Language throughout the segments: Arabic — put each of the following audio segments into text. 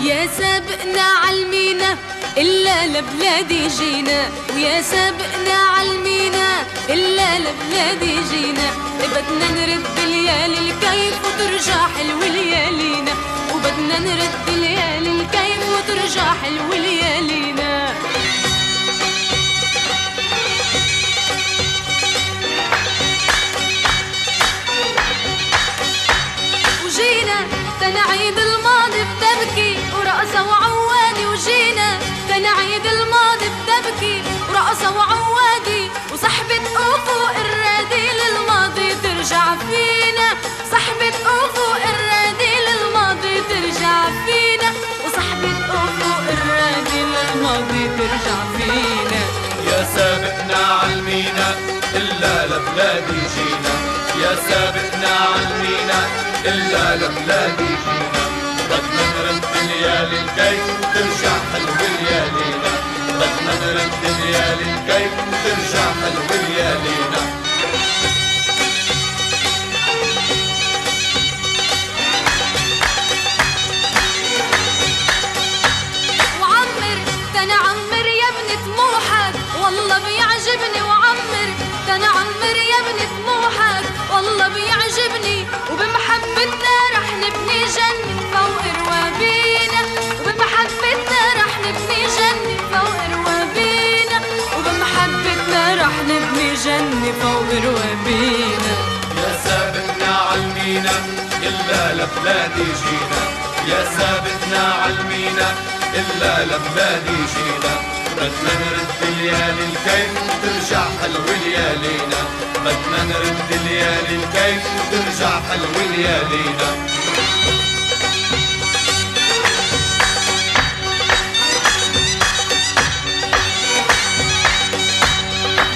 يا سابقنا عالمينا إلا لبلادي جينا، ويا سابقنا عالمينا إلا لبلادي جينا. بدنا نرد ليالي الكيف وترجع حلو ليالينا، وبدنا نرد ليالي الكيف وترجع حلو ليالينا. وجينا تنعيد الماضي بتبكي ورقصة وعوادي، وجينا تنعيد الماضي بتبكي ورقصة وعوادي، وصحبة أفق الرادي للماضي ترجع فينا، صحبة أفق الرادي للماضي ترجع فينا، وصحبة أفق الرادي للماضي ترجع فينا. يا سابقنا عالمينا إلا لبلادي جينا، يا سابقنا عالمينا إلا لبلادي جينا. بدنا نرد ليالي الكيف ترجع حلو ليالينا، بدنا نرد ليالي الكيف ترجع حلو ليالينا. وعمر تنعمر يا ابن طموحك والله بيعجبني، وعمر تنعمر يا ابن طموحك والله بيعجبني، وبمحبتنا رح نبني جنة فوق روابينا، وبمحبتنا رح نبني جنة فوق روابينا، وبمحبتنا رح نبني جنة فوق روابينا. يا سابقنا عالمينا إلا لبلادي جينا، يا سابقنا عالمينا إلا لبلادي جينا. بدنا نرد ليالي الكيف ترجع حلو ليالينا، بدنا نرد ليالي الكيف ترجع حلو ليالينا.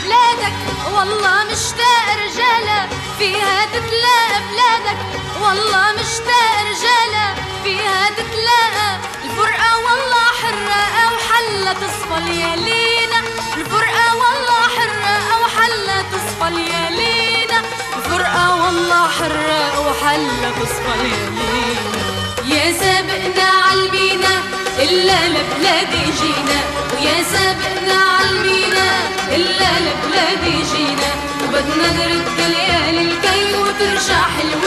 بلادك والله مشتاق رجالة فيها تتلاقى، بلادك والله مشتاق رجالة فيها تتلاقى. الفرقة والله حرة وحلة تصفى ليالينا، الفرقة والله حرة وحلة تصفى ليالينا، الفرقة والله حرة وحلة تصفى ليالينا. يا سابقنا عالمينا إلا لبلادي جينا، ويا سابقنا عالمينا إلا لبلادي جينا، وبدنا نرد ليالي الكي وترجع حلوة